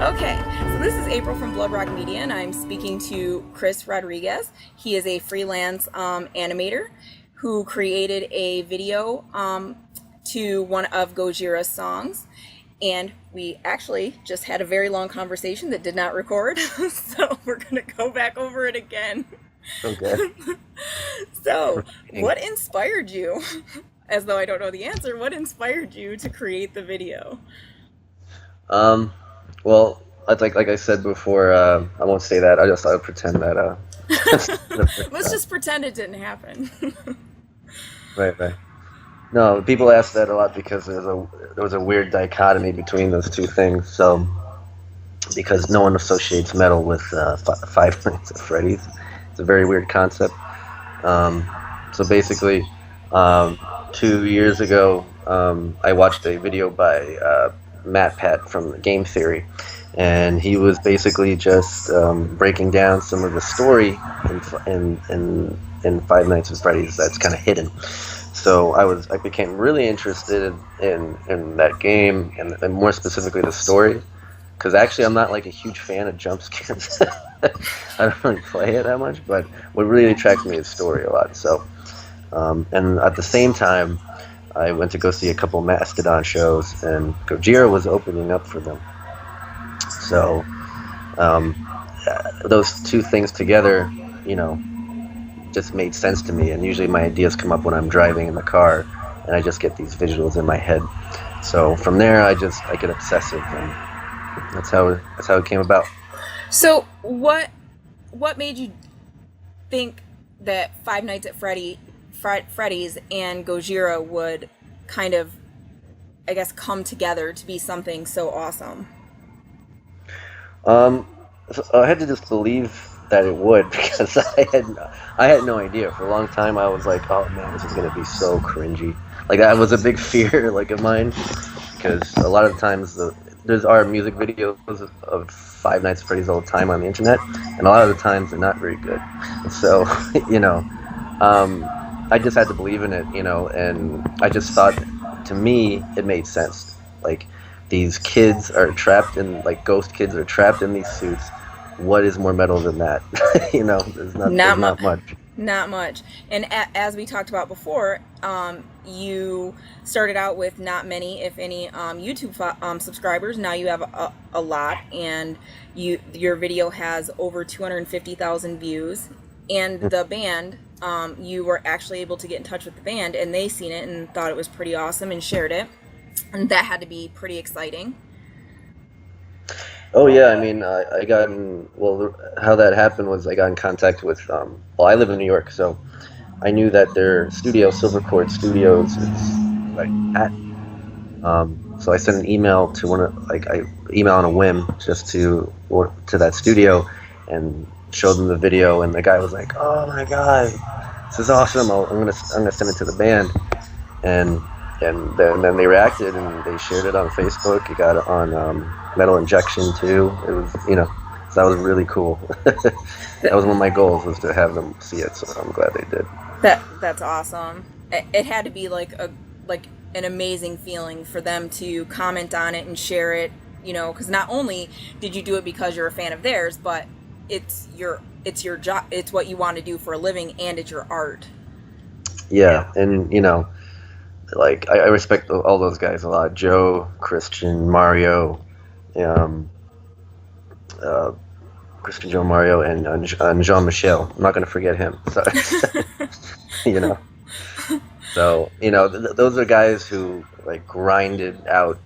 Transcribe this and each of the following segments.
Okay, so this is April from Bloodrock Media, and I'm speaking to Chris Rodriguez. He is a freelance animator who created a video to one of Gojira's songs, and we actually just had a very long conversation that did not record, so we're going to go back over it again. Okay. So, what inspired you, as though I don't know the answer, what inspired you to create the video? Well, like I said before, I won't say that. I would pretend that. Let's just pretend it didn't happen. Right, right. No, people ask that a lot because there was a weird dichotomy between those two things. So, because no one associates metal with Five Nights at Freddy's, it's a very weird concept. So basically, 2 years ago, I watched a video by Matt Pat from Game Theory, and he was basically just breaking down some of the story in Five Nights at Freddy's that's kind of hidden. So I became really interested in that game and more specifically the story, because actually I'm not like a huge fan of jump scares. I don't really play it that much, but what really attracts me is story a lot. So and at the same time, I went to go see a couple Mastodon shows, and Gojira was opening up for them. So those two things together, just made sense to me. And usually my ideas come up when I'm driving in the car, and I just get these visuals in my head. So from there, I get obsessive, and that's how it came about. So what made you think that Five Nights at Freddy's and Gojira would kind of, I guess, come together to be something so awesome? So I had to just believe that it would, because I had no idea. For a long time, I was like, oh man, this is gonna be so cringy. Like, that was a big fear of mine, because a lot of times there's our music videos of Five Nights at Freddy's all the time on the internet, and a lot of the times they're not very good. So I just had to believe in it, and I just thought, to me, it made sense. Like, these kids are trapped in, like, ghost kids are trapped in these suits. What is more metal than that? There's not much. Not much. And as we talked about before, you started out with not many, if any, YouTube subscribers. Now you have a lot, and your video has over 250,000 views. And the band, you were actually able to get in touch with the band, and they seen it and thought it was pretty awesome and shared it. And that had to be pretty exciting. Oh yeah, I mean, how that happened was I got in contact with, I live in New York, so I knew that their studio, Silvercord Studios, is like at. So I sent an email to I email on a whim just to that studio and showed them the video, and the guy was like, "Oh my god, this is awesome! I'm gonna send it to the band," and then they reacted and they shared it on Facebook. It got it on Metal Injection too. It was so that was really cool. That was one of my goals, was to have them see it. So I'm glad they did. That's awesome. It had to be like an amazing feeling for them to comment on it and share it. Because not only did you do it because you're a fan of theirs, but it's your job. It's what you want to do for a living, and it's your art. Yeah, and like I respect all those guys a lot. Joe, Christian, Mario, Christian, Joe, Mario, and Jean-Michel. I'm not going to forget him. So, So those are guys who like grinded out,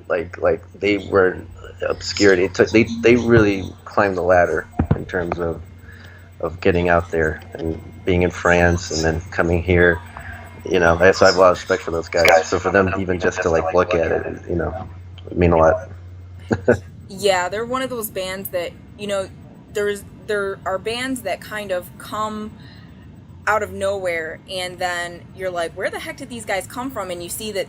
like they were obscured. They really climbed the ladder in terms of getting out there and being in France and then coming here. So I have a lot of respect for those guys. So for them even just to like look at it, would mean a lot. Yeah, they're one of those bands that there are bands that kind of come out of nowhere, and then you're like, where the heck did these guys come from? And you see that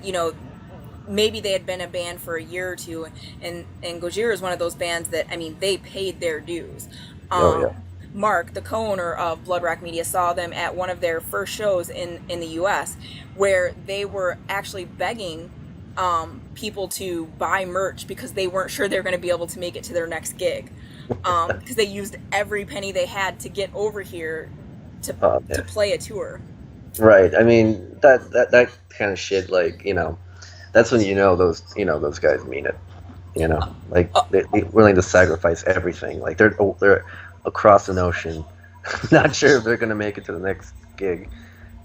maybe they had been a band for a year or two, and Gojira is one of those bands that, I mean, they paid their dues. Yeah. Mark, the co-owner of Bloodrock Media, saw them at one of their first shows in the U.S., where they were actually begging people to buy merch because they weren't sure they're going to be able to make it to their next gig, because they used every penny they had to get over here to play a tour. Right. I mean, that kind of shit, like, that's when those guys mean it. Like they're willing to sacrifice everything. Like they're across an ocean, not sure if they're gonna make it to the next gig.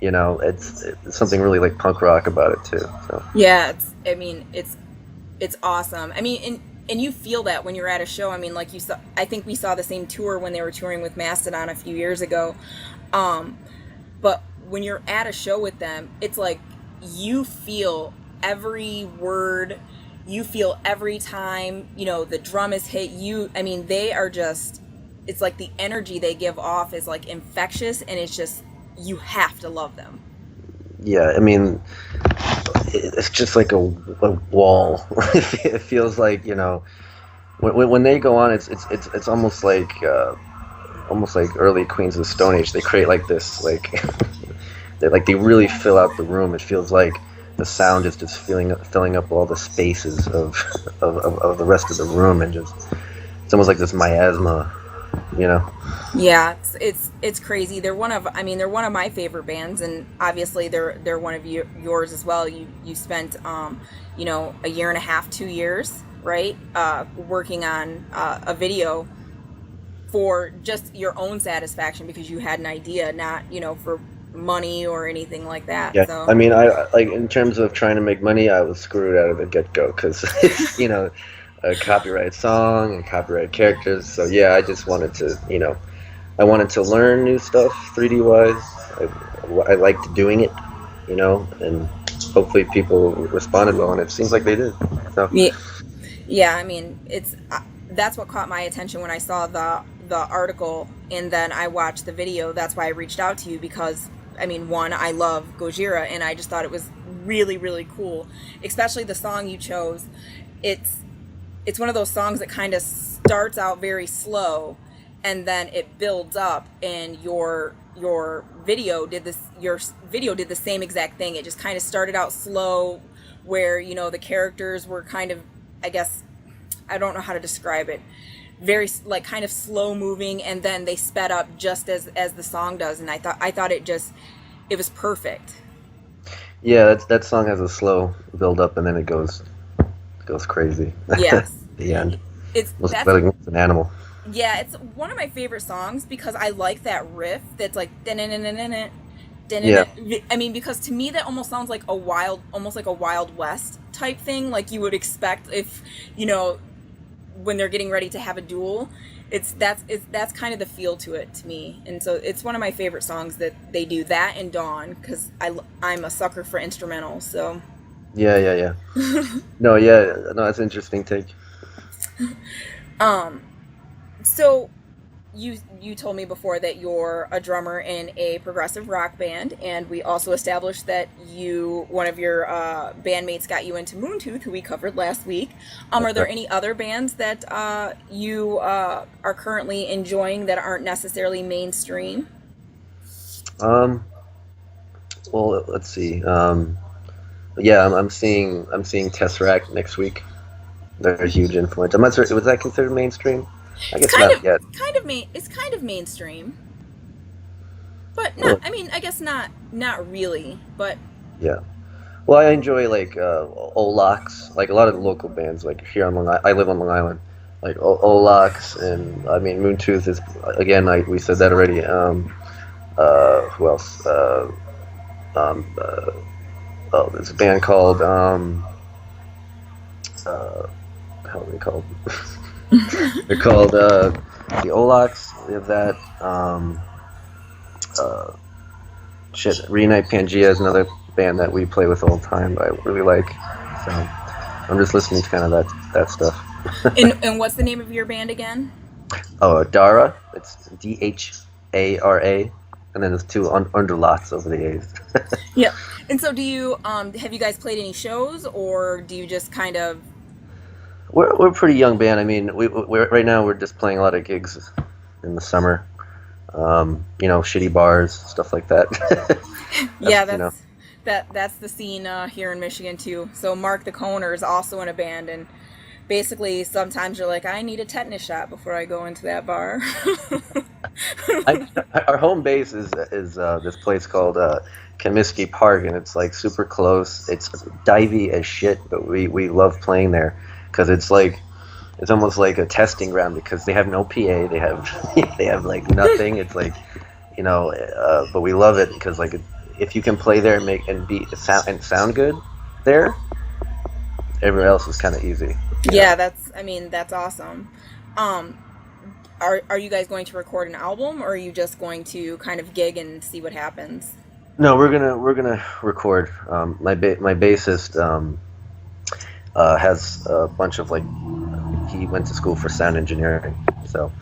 It's something really like punk rock about it too. So. Yeah, it's awesome. I mean, and you feel that when you're at a show. I mean, like you saw, I think we saw the same tour when they were touring with Mastodon a few years ago. But when you're at a show with them, it's like you feel every word, you feel every time, the drum is hit. I mean, they are just, it's like the energy they give off is like infectious, and it's just, you have to love them. Yeah, I mean, it's just like a wall. It feels like, when they go on, it's almost like early Queens of the Stone Age. They create like this, like they really fill out the room. It feels like the sound is just filling up all the spaces of the rest of the room, and just it's almost like this miasma, Yeah, it's crazy. They're one of my favorite bands, and obviously they're one of yours as well. You spent a year and a half, 2 years, right, working on a video for just your own satisfaction, because you had an idea, not for money or anything like that. Yeah, so. I mean, I like, in terms of trying to make money, I was screwed out of the get-go, because it's a copyright song and copyright characters. So yeah, I just wanted to I wanted to learn new stuff 3D wise. I liked doing it, and hopefully people responded well, and it seems like they did. So yeah, I mean, that's what caught my attention when I saw the article, and then I watched the video. That's why I reached out to you, because I mean, one, I love Gojira, and I just thought it was really, really cool, especially the song you chose. It's one of those songs that kind of starts out very slow, and then it builds up, and your video did the same exact thing. It just kind of started out slow, where the characters were kind of, I guess, I don't know how to describe it, very like kind of slow moving, and then they sped up just as the song does, and I thought it was perfect. Yeah, that song has a slow build up, and then it goes crazy. Yes. The end. It's like an animal. Yeah, it's one of my favorite songs, because I like that riff that's like Yeah. I mean, because to me that almost sounds like almost like a Wild West type thing, like you would expect if when they're getting ready to have a duel. That's kind of the feel to it to me, and so it's one of my favorite songs that they do, that and Dawn, because I'm a sucker for instrumentals. So Yeah. No, that's an interesting take. So you told me before that you're a drummer in a progressive rock band, and we also established that one of your bandmates got you into Moontooth, who we covered last week. Are there any other bands that you are currently enjoying that aren't necessarily mainstream? Well, let's see. Yeah, I'm seeing Tesseract next week. They're a huge influence. I'm not sure. Was that considered mainstream? I guess not yet. It's kind of mainstream, but not. I mean, I guess not really, but yeah. Well, I enjoy like Olax, like a lot of the local bands, like here on Long Island. I live on Long Island, like Olax, and I mean Moontooth is, again, like we said that already. Who else? There's a band called how are they called? They're called the Olax. We have that. Reunite Pangea is another band that we play with all the time. I really like. So I'm just listening to kind of that stuff. And what's the name of your band again? Oh, Dara. It's Dhara, and then there's two underlots over the A's. Yeah. And so, do you have you guys played any shows, or do you just kind of? We're a pretty young band. I mean, we're right now we're just playing a lot of gigs in the summer. Shitty bars, stuff like that. Yeah, That's the scene here in Michigan too. So Mark the Coner is also in a band, and basically sometimes you're like, I need a tetanus shot before I go into that bar. Our home base is this place called Comiskey Park, and it's like super close. It's divey as shit, but we love playing there because it's almost like a testing ground because they have no PA. They have they have like nothing. It's like, but we love it because like if you can play there and sound good there, everywhere else is kind of easy. Yeah, that's awesome. Are you guys going to record an album, or are you just going to kind of gig and see what happens? No, we're gonna record. My bassist has a bunch of he went to school for sound engineering, so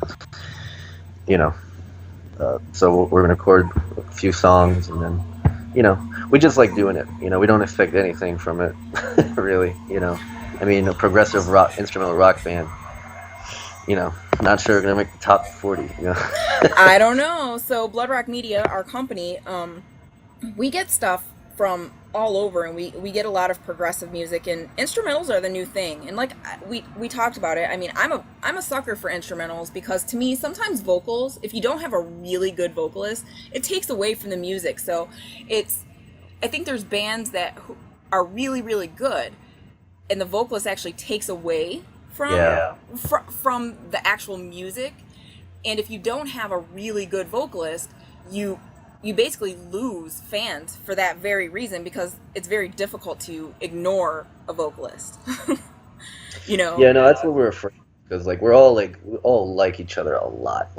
so we're gonna record a few songs, and then we just like doing it. We don't expect anything from it, really. I mean, a progressive rock, instrumental rock band. Not sure we're gonna make the top 40. I don't know. So Bloodrock Media, our company, we get stuff from all over, and we get a lot of progressive music, and instrumentals are the new thing. And like we talked about it. I mean, I'm a sucker for instrumentals because to me, sometimes vocals, if you don't have a really good vocalist, it takes away from the music. So I think there's bands that are really, really good, and the vocalist actually takes away from the actual music. And if you don't have a really good vocalist, you basically lose fans for that very reason, because it's very difficult to ignore a vocalist. Yeah, no, that's what we're afraid, because we all like each other a lot.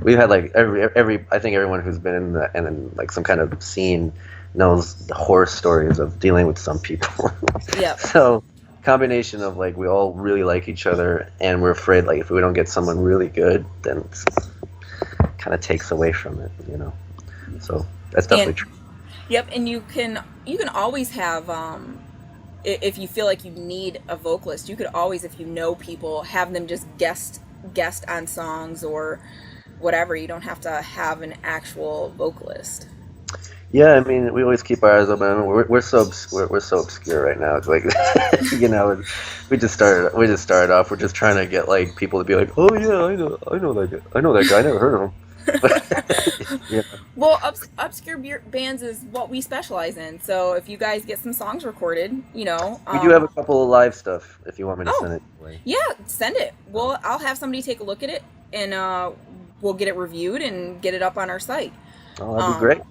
We've had every I think everyone who's been in some kind of scene knows the horror stories of dealing with some people. Yeah. So combination of we all really like each other, and we're afraid if we don't get someone really good, then it kind of takes away from it, So that's definitely true. Yep, and you can always have if you feel like you need a vocalist, you could always, if you know people, have them just guest on songs or whatever. You don't have to have an actual vocalist. Yeah, I mean, we always keep our eyes open. I mean, we're so obscure right now. It's we just started off. We're just trying to get people to be like, oh yeah, I know that guy. I never heard of him. Yeah. Well, obscure bands is what we specialize in. So if you guys get some songs recorded, we do have a couple of live stuff. If you want me to send it away. Yeah, send it. Well, I'll have somebody take a look at it, and we'll get it reviewed and get it up on our site. Oh, that'd be great.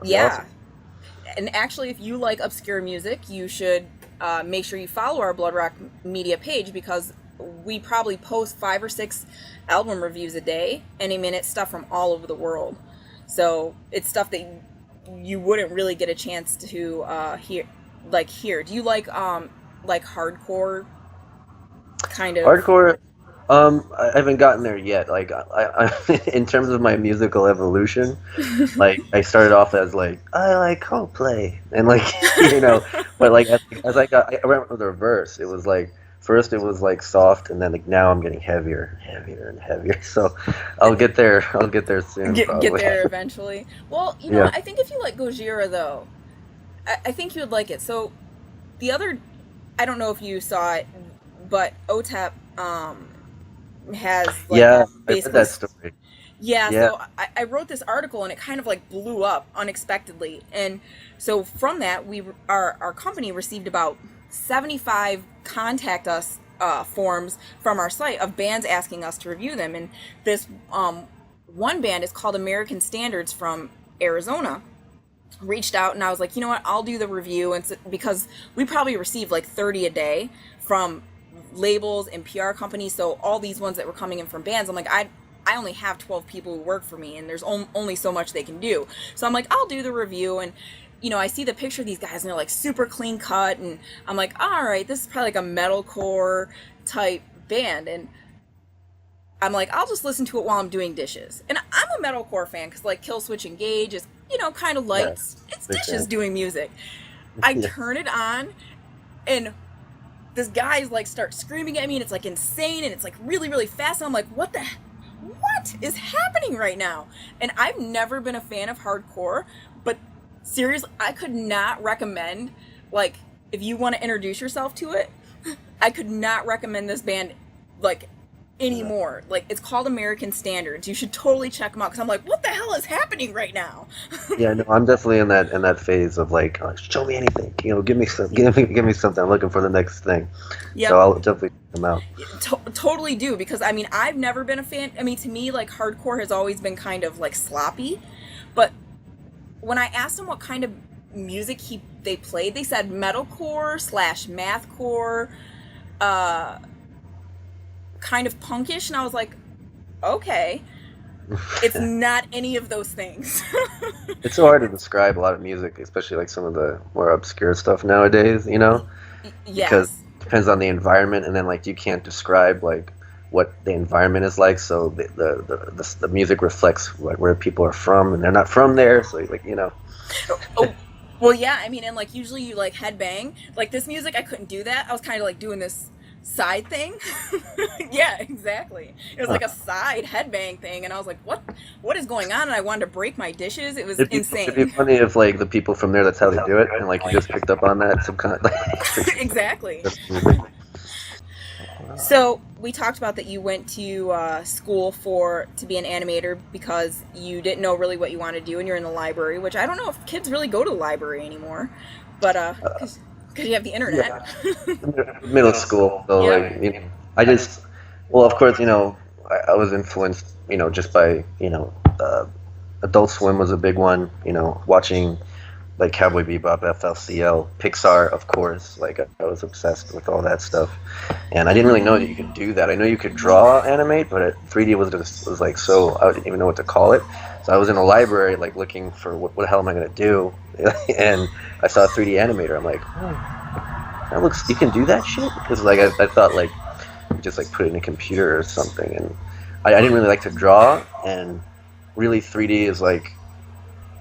Yeah. Awesome. And actually, if you like obscure music, you should make sure you follow our Bloodrock Media page, because we probably post 5 or 6 album reviews a day, and it's stuff from all over the world. So it's stuff that you wouldn't really get a chance to hear. Do you like hardcore kind of? Hardcore. I haven't gotten there yet. I in terms of my musical evolution, I started off as I like Coldplay, and but as I remember the reverse. It was first it was soft, and then now I'm getting heavier and heavier. So I'll get there. I'll get there soon. Get there eventually. Well, I think if you like Gojira though, I think you would like it. So I don't know if you saw it, but OTEP has I read that story. Yeah, so I wrote this article, and it kind of blew up unexpectedly. And so from that, our company received about 75 contact us forms from our site of bands asking us to review them. And this one band is called American Standards from Arizona. Reached out, and I was like, you know what, I'll do the review, and because we probably receive 30 a day from labels and PR companies. So all these ones that were coming in from bands, I'm like, I only have 12 people who work for me, and there's only so much they can do. So I'm like, I'll do the review. And I see the picture of these guys, and they're super clean cut, and I'm like, all right, this is probably a metalcore type band. And I'm like, I'll just listen to it while I'm doing dishes. And I'm a metalcore fan, because Killswitch Engage is kind of light. It's dishes doing music. I turn it on, and this guy's starts screaming at me, and it's insane, and it's really, really fast, and I'm like, what is happening right now? And I've never been a fan of hardcore, but seriously, I could not recommend, like, if you want to introduce yourself to it, I could not recommend this band, like, anymore. Like, it's called American Standards. You should totally check them out, because I'm like, what the hell is happening right now? Yeah, no, I'm definitely in that phase of like, show me anything, give me some, give me something. I'm looking for the next thing. Yep. So I'll definitely check them out. Totally do, because I mean, I've never been a fan. I mean, to me, like, hardcore has always been kind of like sloppy, but when I asked them what kind of music they played, they said metalcore / mathcore, kind of punkish, and I was like, okay. It's not any of those things. It's so hard to describe a lot of music, especially like some of the more obscure stuff nowadays, Yes. Because it depends on the environment, and then like you can't describe like what the environment is like, so the music reflects where people are from, and they're not from there, so like Oh, well, yeah, I mean, and like usually you like headbang. Like this music, I couldn't do that. I was kind of like doing this side thing. Yeah, exactly. It was like a side headbang thing, and I was like, what is going on? And I wanted to break my dishes. It was insane. It'd be funny if like the people from there, that's how they do it, and like you just picked up on that some kind of Exactly. So we talked about that you went to school to be an animator because you didn't know really what you wanted to do, and you're in the library, which I don't know if kids really go to the library anymore, but because you have the internet. Yeah. Middle school, so Yeah. like well, of course, I was influenced, just by Adult Swim was a big one, watching like Cowboy Bebop, FLCL, Pixar, of course. Like I was obsessed with all that stuff, and I didn't really know that you could do that. I know you could draw, animate, but 3D was like so I didn't even know what to call it. So I was in a library like looking for what the hell am I gonna do, and I saw a 3D animator. I'm like, that looks, you can do that shit, because like I thought like you just like put it in a computer or something, and I didn't really like to draw, and really 3D is like.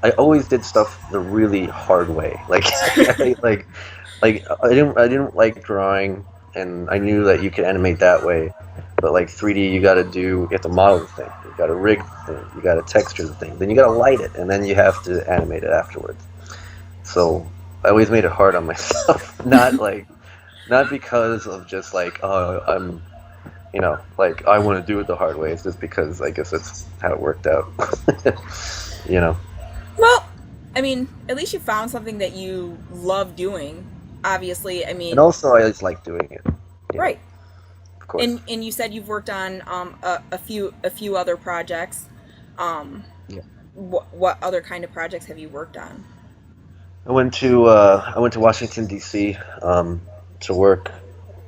I always did stuff the really hard way. Like, like I didn't like drawing, and I knew that you could animate that way, but like 3D, you have to model the thing, you got to rig the thing, you got to texture the thing, then you got to light it, and then you have to animate it afterwards. So I always made it hard on myself, not because of just like, oh, I'm, like I want to do it the hard way. It's just because I guess that's how it worked out. Well, I mean, at least you found something that you love doing. Obviously, I mean, and also I just like doing it. Right. Of course. And you said you've worked on a few other projects. Yeah. What other kind of projects have you worked on? I went to Washington D.C. To work.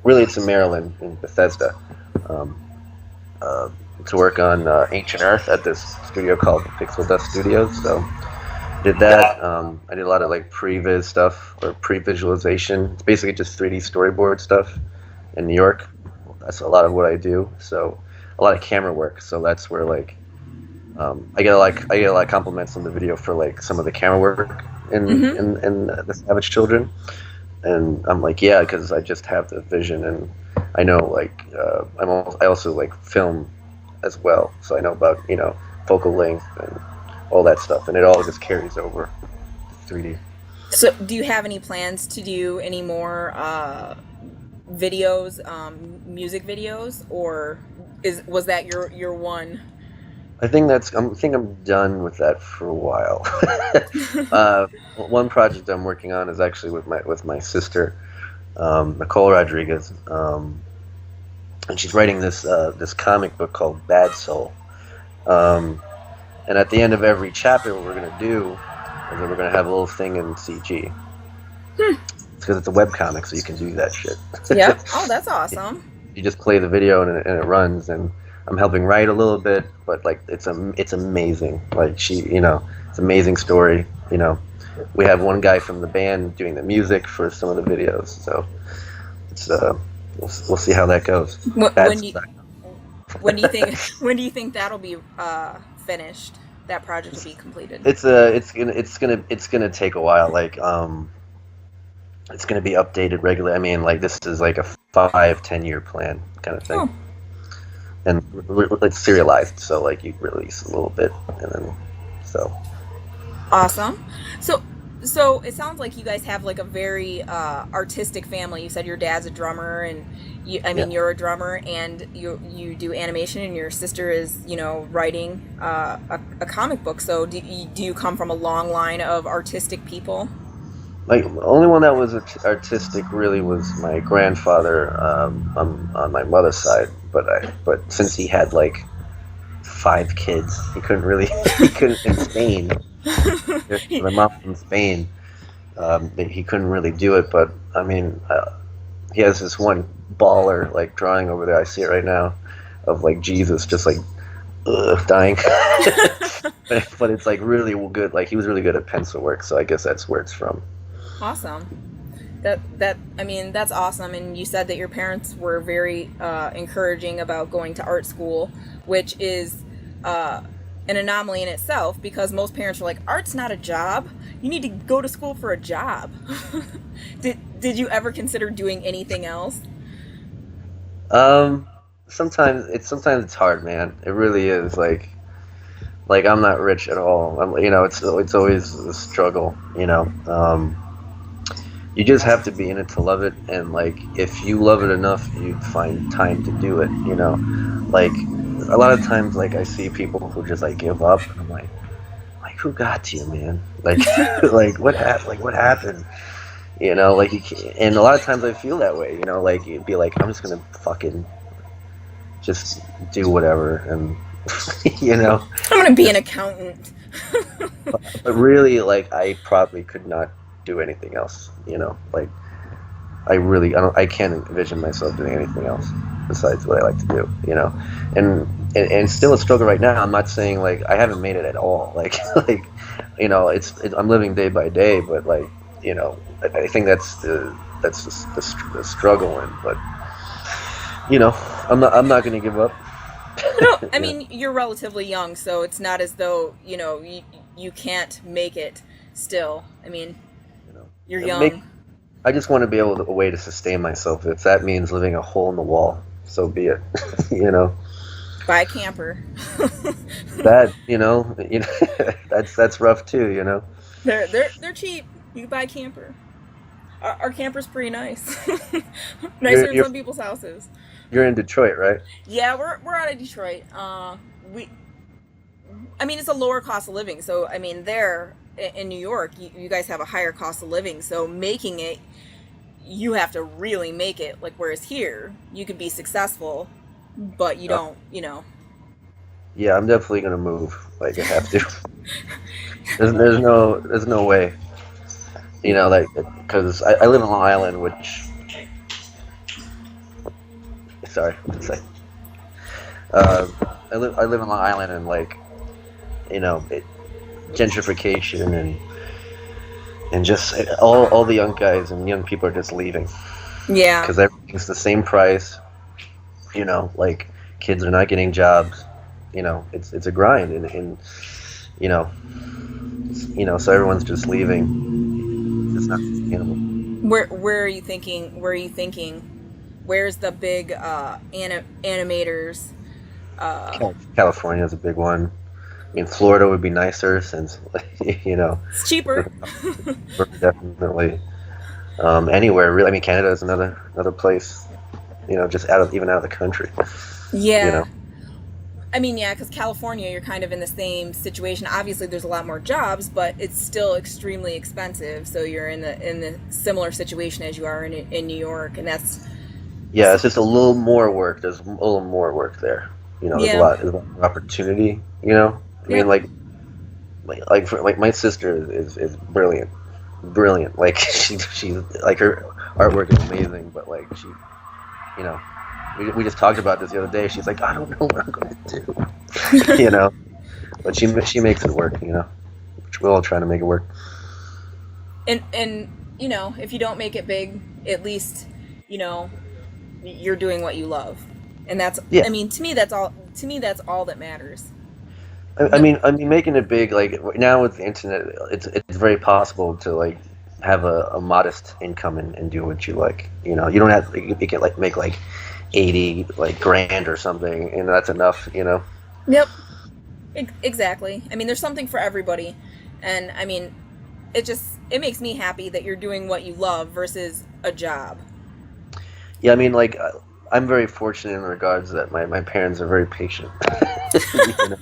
Really, it's in Maryland, in Bethesda. To work on Ancient Earth at this studio called Pixel Dust Studios. So did that. I did a lot of like pre-viz stuff or pre-visualization. It's basically just 3D storyboard stuff in New York. That's a lot of what I do. So a lot of camera work. So that's where like I get a lot of compliments on the video for like some of the camera work in the Savage Children. And I'm like, yeah, because I just have the vision, and I know like I also like film as well, so I know about focal length and all that stuff, and it all just carries over to 3D. So, do you have any plans to do any more videos, music videos, or was that your one? I think I'm done with that for a while. One project I'm working on is actually with my sister, Nicole Rodriguez, and she's writing this comic book called Bad Soul. And at the end of every chapter, what we're gonna do is that we're gonna have a little thing in CG. It's because it's a webcomic, so you can do that shit. Yep. Oh, that's awesome. You just play the video and it runs, and I'm helping write a little bit, but like it's amazing. Like it's an amazing story. We have one guy from the band doing the music for some of the videos, so it's we'll see how that goes. When do you think that'll be finished? That project will be completed. It's gonna take a while. Like it's gonna be updated regularly. I mean, like this is like a 5-10 year plan kind of thing. Oh. And it's serialized, so like you release a little bit, and then so. Awesome. So So it sounds like you guys have like a very artistic family. You said your dad's a drummer, and Yeah. you're a drummer, and you do animation, and your sister is writing a comic book. So do you come from a long line of artistic people? Like the only one that was artistic really was my grandfather on my mother's side, but since he had like 5 kids, he couldn't really he couldn't in Spain. My mom in Spain, he couldn't really do it. But I mean, he has this one baller like drawing over there. I see it right now, of like Jesus just like dying. But it's like really good. Like he was really good at pencil work, so I guess that's where it's from. Awesome. I mean, that's awesome. And you said that your parents were very encouraging about going to art school, which is an anomaly in itself, because most parents are like, art's not a job. You need to go to school for a job. Did you ever consider doing anything else? Um, sometimes it's hard, man. It really is. Like I'm not rich at all. It's always a struggle. You just have to be in it to love it, and like if you love it enough, you find time to do it. Like a lot of times, like I see people who just like give up, and I'm like who got to you, man? Like, like what happened? Like what happened? Like and a lot of times I feel that way. Like you'd be like, I'm just gonna fucking just do whatever, and you know, I'm gonna be an accountant. but really, like I probably could not do anything else. Like I can't envision myself doing anything else besides what I like to do. And still a struggle right now. I'm not saying like I haven't made it at all. Like I'm living day by day, but like I think that's the struggle in. But I'm not going to give up. No, I mean, you're relatively young, so it's not as though you can't make it still. I mean, you're young. I just want to be able a way to sustain myself. If that means living a hole in the wall, so be it. Buy a camper. That that's rough too. They're cheap. You can buy a camper. Our camper's pretty nice. Nicer than some people's houses. You're in Detroit, right? Yeah, we're out of Detroit. It's a lower cost of living. So I mean, there in New York, you guys have a higher cost of living. So making it, you have to really make it. Like whereas here, you could be successful, but you don't. Yeah, I'm definitely gonna move. Like I have to. There's no way. Like because I live in Long Island, which. Sorry, one second. I live in Long Island, and like, gentrification and just all the young guys and young people are just leaving. Yeah. Because everything's the same price. Like kids are not getting jobs. It's a grind, and so everyone's just leaving. It's not sustainable. Where are you thinking? Where's the big animators? California is a big one. I mean, Florida would be nicer since, It's cheaper. Definitely. Anywhere really. I mean, Canada is another place. Just out of the country. Yeah. I mean, yeah, because California, you're kind of in the same situation. Obviously, there's a lot more jobs, but it's still extremely expensive. So you're in the similar situation as you are in New York, and that's. Yeah, it's just a little more work. There's a little more work there. There's a lot more opportunity. I mean, like my sister is brilliant. Like she like her artwork is amazing, but like she, we just talked about this the other day. She's like, I don't know what I'm going to do, but she makes it work. Which we're all trying to make it work. And if you don't make it big, at least you're doing what you love, and that's. Yeah. I mean, to me, that's all. To me, that's all that matters. I mean, making it big. Like now with the internet, it's very possible to like have a modest income and do what you like. You don't have you can like make like 80 like grand or something, and that's enough. Yep. Exactly. I mean, there's something for everybody, and I mean, it makes me happy that you're doing what you love versus a job. Yeah, I mean, like, I'm very fortunate in regards that my parents are very patient. You know?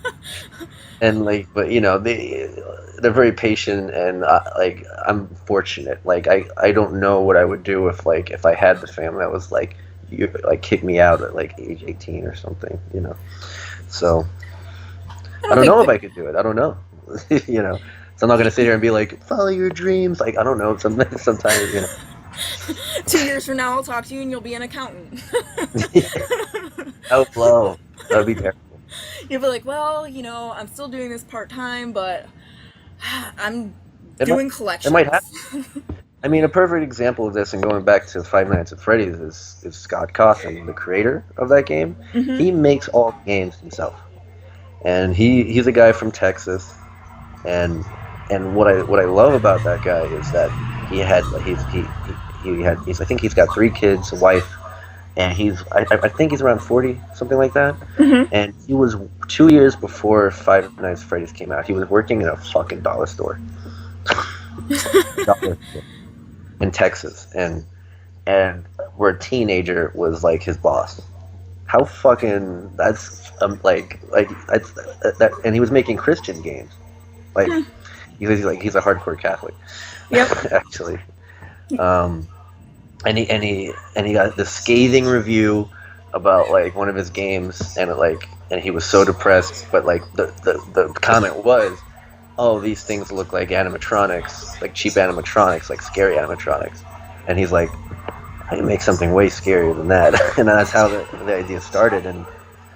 And like, but you know, they're very patient, and like, I'm fortunate. Like, I don't know what I would do if I had the family that was like, you like kick me out at like age 18 or something, you know. So I don't know if I could do it. I don't know. You know. So I'm not gonna sit here and be like, follow your dreams. Like, I don't know. Sometimes, you know. 2 years from now, I'll talk to you and you'll be an accountant. Out low. That would be terrible. You'll be like, well, you know, I'm still doing this part-time, but I'm doing collections. It might happen. I mean, a perfect example of this, and going back to Five Nights at Freddy's, is Scott Cawthon, the creator of that game. Mm-hmm. He makes all games himself, and he's a guy from Texas, and what I love about that guy is that I think he's got 3 kids, a wife, and I think he's around 40, something like that. Mm-hmm. And he was 2 years before Five Nights at Freddy's came out. He was working in a fucking dollar store. In Texas, and where a teenager was like his boss. How fucking that's that, and he was making Christian games, like he's a hardcore Catholic. Yep. Actually, and he got this scathing review about like one of his games, and he was so depressed, but like the comment was, oh, these things look like animatronics, like cheap animatronics, like scary animatronics. And he's like, I can make something way scarier than that. And that's how the idea started. And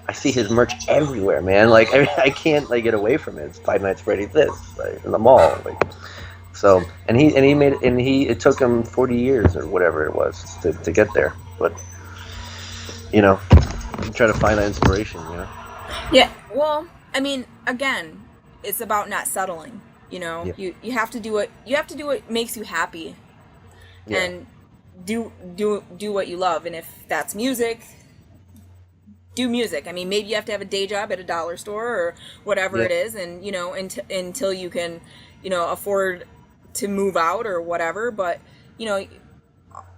I see his merch everywhere, man. Like, I can't like get away from it. It's Five Nights at Freddy's this, like, in the mall. Like, so, and he made it, and it took him 40 years or whatever it was to get there. But, you know, you try to find that inspiration, you know? Yeah, well, I mean, again, it's about not settling, you know. Yeah. You have to do what makes you happy, and do what you love. And if that's music, do music. I mean, maybe you have to have a day job at a dollar store or whatever it is, and you know, until you can, you know, afford to move out or whatever. But you know,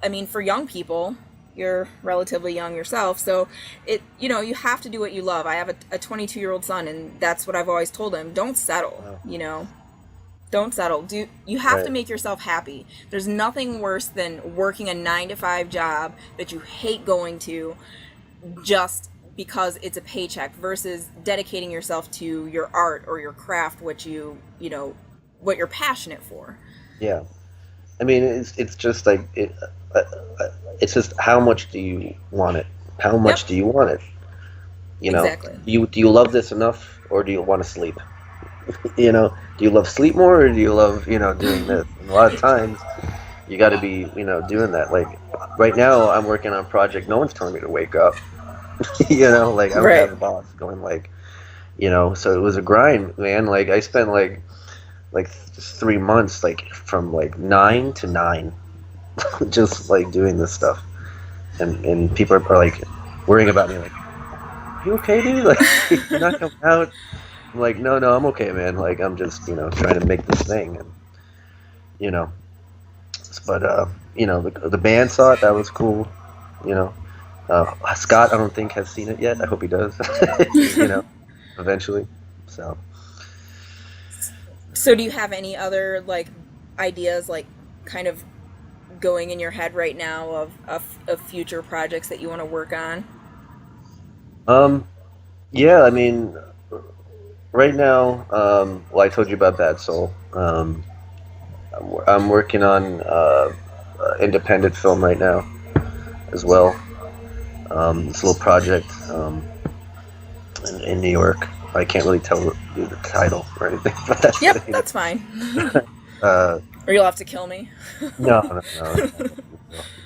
I mean, for young people, you're relatively young yourself, so you know, you have to do what you love. I have a 22-year-old son, and that's what I've always told him. Don't settle. Wow. You know, don't settle. You have to make yourself happy. There's nothing worse than working a 9-to-5 job that you hate going to just because it's a paycheck, versus dedicating yourself to your art or your craft, what you know, what you're passionate for. Yeah. I mean, it's just like it's just how much do you want it? How much do you want it? You know, exactly. Do you love this enough, or do you want to sleep? You know, do you love sleep more, or do you love, you know, doing this? And a lot of times, you got to be, you know, doing that. Like right now, I'm working on a project. No one's telling me to wake up. You know, like I don't have a boss going like, you know. So it was a grind, man. Like I spent like just 3 months, like from like 9 to 9, just like doing this stuff, and people are like worrying about me, like, are you okay, dude? Like, you're not coming out. I'm like, no, I'm okay, man. Like, I'm just, you know, trying to make this thing, and you know, but you know, the band saw it. That was cool, you know. Scott, I don't think has seen it yet. I hope he does. You know, eventually. So do you have any other like ideas, like kind of going in your head right now of future projects that you want to work on? Yeah, I mean, right now, well, I told you about Bad Soul. I'm working on independent film right now as well. This little project in New York. I can't really tell you the title or anything, but that's that's fine. Or you'll have to kill me. No.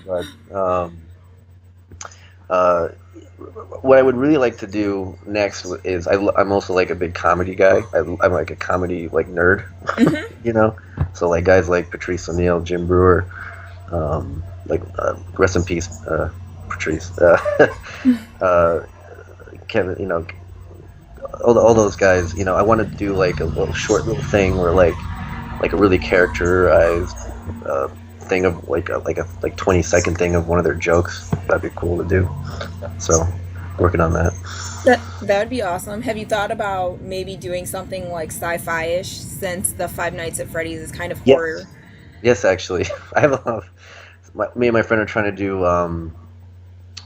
But what I would really like to do next is I'm also like a big comedy guy. I'm like a comedy like nerd, you know. So like guys like Patrice O'Neal, Jim Brewer, like rest in peace, Patrice, Kevin, you know, all those guys. You know, I want to do like a little short little thing where like like a really characterized thing of like a 20-second thing of one of their jokes. That'd be cool to do. So working on that. That would be awesome. Have you thought about maybe doing something like sci-fi-ish, since the Five Nights at Freddy's is kind of horror? Yes, actually, I have a lot of. Me and my friend are trying to do.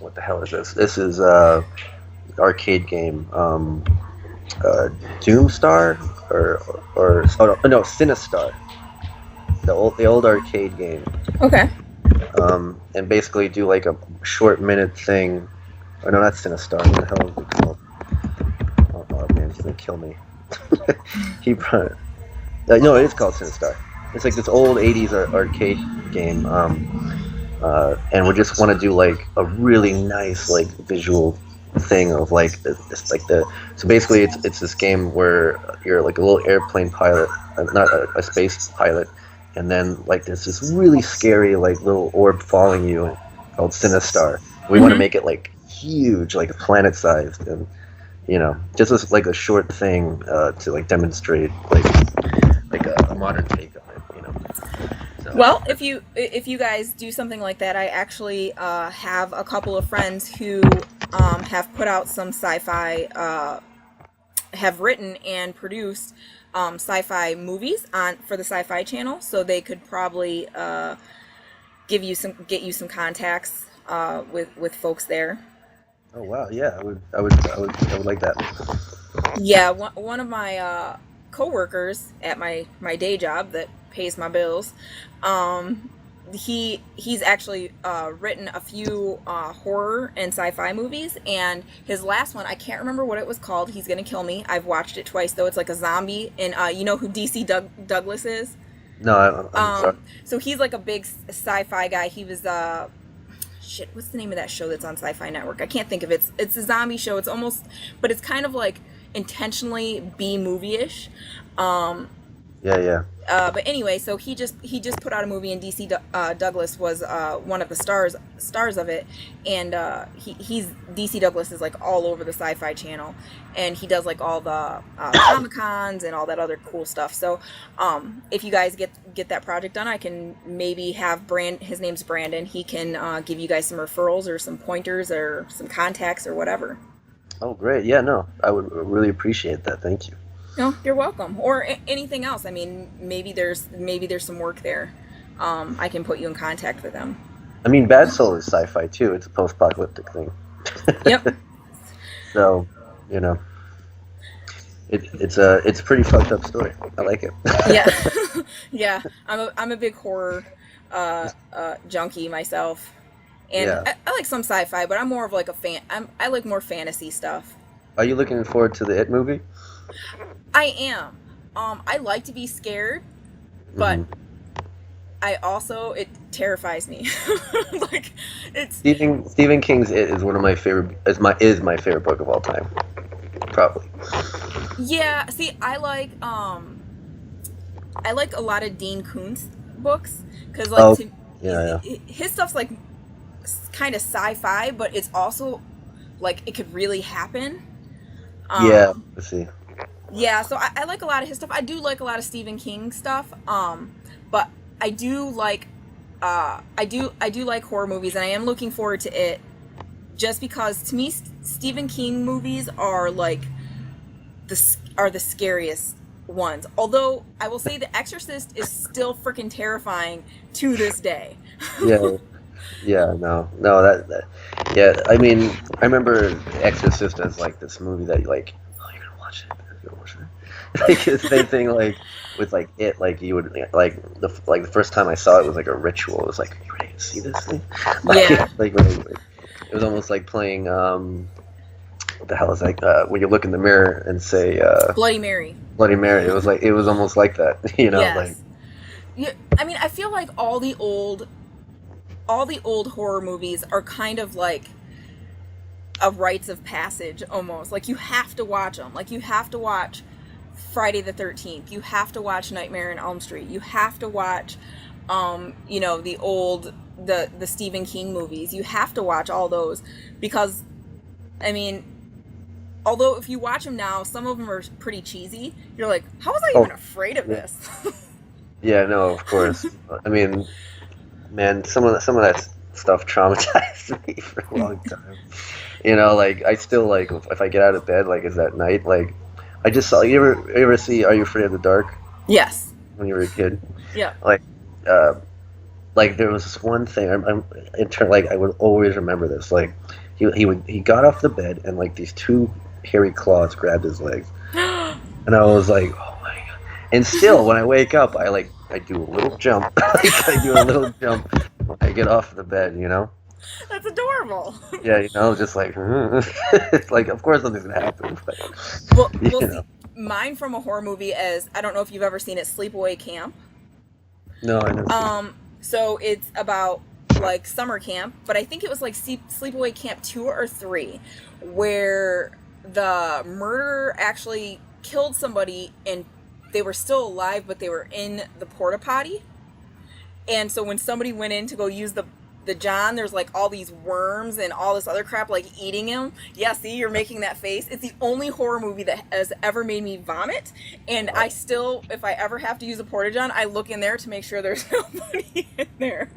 What the hell is this? This is arcade game. Doomstar or no, Sinistar. The old arcade game. Okay. And basically do like a short minute thing. Oh no, not Sinistar. What the hell is it called? Oh man, he's gonna kill me. He brought it. No, it is called Sinistar. It's like this old '80s arcade game, and we just want to do like a really nice like visual thing of like it's like the. So basically, it's this game where you're like a little airplane pilot, not a space pilot, and then like there's this really scary like little orb following you called Sinistar. We want to make it like huge, like planet-sized, and just as like a short thing to like demonstrate like a modern take on it. So. Well, if you guys do something like that, I actually have a couple of friends who have put out some sci-fi, have written and produced sci-fi movies for the Sci-Fi Channel, so they could probably get you some contacts with folks there. Oh wow, yeah, I would like that. Yeah, one of my coworkers at my day job that pays my bills, he's actually written a few horror and sci-fi movies, and his last one, I can't remember what it was called. He's gonna kill me. I've watched it twice though. It's like a zombie, and you know who DC Douglas is? No, I'm sorry. So he's like a big sci-fi guy. He was what's the name of that show that's on Sci-Fi Network? I can't think of it. It's a zombie show. It's almost, but it's kind of like intentionally B-movie-ish. Yeah. But anyway, so he just put out a movie, and DC Douglas was one of the stars of it, and he's DC Douglas is like all over the Sci-Fi Channel, and he does like all the Comic-Cons and all that other cool stuff. So if you guys get that project done, I can maybe have his name's Brandon. He can give you guys some referrals or some pointers or some contacts or whatever. Oh great, yeah, no, I would really appreciate that. Thank you. No, you're welcome. Or anything else. I mean, maybe there's some work there. I can put you in contact with them. I mean, Bad Soul is sci-fi too. It's a post-apocalyptic thing. Yep. So, it's a pretty fucked up story. I like it. Yeah, yeah. I'm a big horror junkie myself, and yeah. I like some sci-fi, but I'm more of like a fan. I like more fantasy stuff. Are you looking forward to the It movie? I am. I like to be scared, but it terrifies me. Like it's Stephen King's It is one of my favorite. Is my favorite book of all time, probably. Yeah. See, I like a lot of Dean Koontz books because his stuff's like kind of sci-fi, but it's also like it could really happen. Yeah. Let's see. Yeah, so I like a lot of his stuff. I do like a lot of Stephen King stuff, but I do like horror movies, and I am looking forward to it, just because to me Stephen King movies are like the scariest ones. Although I will say The Exorcist is still freaking terrifying to this day. Yeah, no, that yeah. I mean, I remember The Exorcist as like this movie that like, oh, you're gonna watch it. Like the same thing, like with like It, like you would like the first time I saw it was like a ritual. It was like, are you ready to see this thing? Yeah. Like it was almost like playing what the hell is like when you look in the mirror and say Bloody Mary. Bloody Mary. It was almost like that, Yes. like. Yeah, I mean, I feel like all the old horror movies are kind of like a rites of passage almost. Like you have to watch them. Like you have to watch Friday the 13th. You have to watch Nightmare on Elm Street. You have to watch the Stephen King movies. You have to watch all those because, I mean, although if you watch them now, some of them are pretty cheesy. You're like, how was I even afraid of this? Yeah, no, of course. I mean, man, some of that stuff traumatized me for a long time. You know, like I still like if I get out of bed, like is at night, like I just saw. You ever see Are You Afraid of the Dark Yes. when you were a kid? Yeah. Like, uh, like there was this one thing. Like I would always remember this. Like he got off the bed and like these two hairy claws grabbed his legs, and I was like, oh my god. And still, when I wake up, I do a little jump. Like I do a little jump when I get off the bed. You know. That's adorable. Yeah, you know, just like it's like, of course something's gonna happen, but We'll you see. know. Mine from a horror movie is, I don't know if you've ever seen it, Sleepaway Camp. No, I know. So it's about like summer camp, but I think it was like Sleepaway Camp 2 or 3, where the murderer actually killed somebody and they were still alive, but they were in the porta potty. And so when somebody went in to go use the John, there's like all these worms and all this other crap like eating him. Yeah, see, you're making that face. It's the only horror movie that has ever made me vomit. And I still, if I ever have to use a porta john, I look in there to make sure there's nobody in there.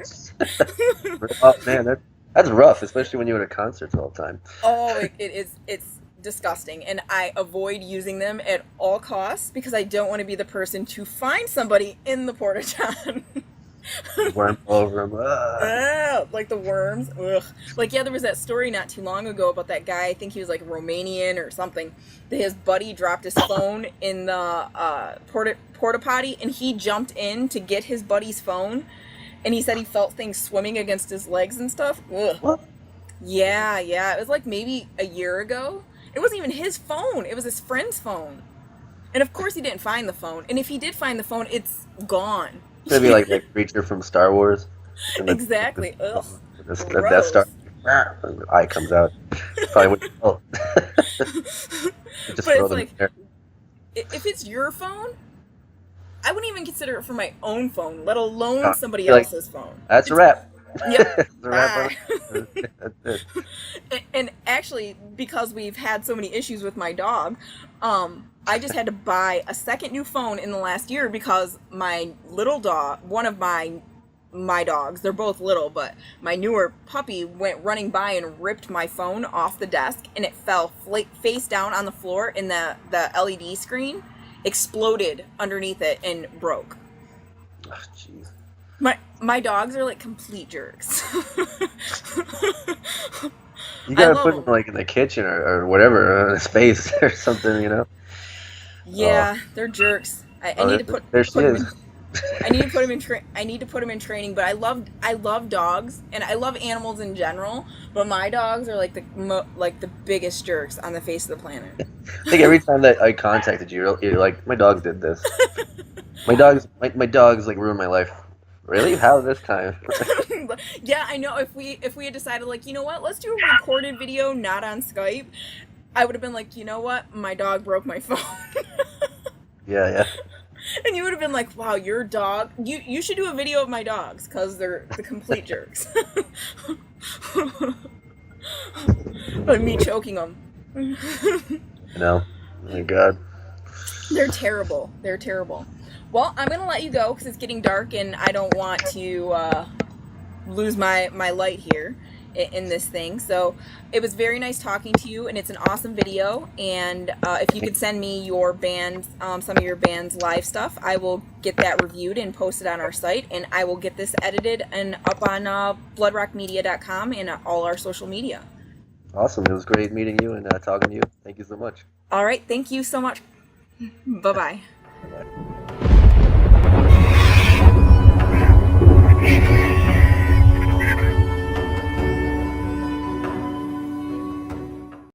Oh man, that's rough, especially when you're at concerts all the time. Oh, it's disgusting, and I avoid using them at all costs because I don't want to be the person to find somebody in the porta john. Worm all over them. Like the worms. Ugh. Like, yeah, there was that story not too long ago about that guy, I think he was like Romanian or something, that his buddy dropped his phone in the porta potty, and he jumped in to get his buddy's phone, and he said he felt things swimming against his legs and stuff. Ugh. What? Yeah, it was like maybe a year ago. It wasn't even his phone, it was his friend's phone. And of course he didn't find the phone, and if he did find the phone, it's gone. It's gonna be like that creature from Star Wars. And Exactly. Ugh. The Death Star. And the eye comes out. Probably what. Oh. Just But throw it's them like, in there. if it's your phone, I wouldn't even consider it for my own phone, let alone No, somebody you're like, else's phone. That's a wrap. Yep. That's a wrap. Bye. That's it. And actually, because we've had so many issues with my dog, I just had to buy a second new phone in the last year because my little dog, one of my dogs, they're both little, but my newer puppy went running by and ripped my phone off the desk, and it fell face down on the floor, and the LED screen exploded underneath it and broke. Oh, jeez. My dogs are like complete jerks. You gotta love put them them. like in the kitchen or whatever, in a space or something, you know. Yeah, they're jerks. I need to put there she put 'em is. in, I need to put them in I need to put them in training. But I love dogs, and I love animals in general. But my dogs are like the biggest jerks on the face of the planet. I think every time that I contacted you, you're like, my dog did this. My dogs like ruined my life. Really? How this time? Yeah, I know. If we had decided, like, you know what, let's do a recorded video, not on Skype, I would have been like, you know what, my dog broke my phone. Yeah. And you would have been like, wow, your dog, you should do a video of my dogs, because they're the complete jerks. But me choking them. You know. Oh my God. They're terrible. They're terrible. Well, I'm going to let you go because it's getting dark and I don't want to lose my light here in this thing. So it was very nice talking to you, and it's an awesome video. And if you could send me your band, some of your band's live stuff, I will get that reviewed and posted on our site. And I will get this edited and up on bloodrockmedia.com and all our social media. Awesome. It was great meeting you and talking to you. Thank you so much. All right. Thank you so much. Bye-bye. Bye.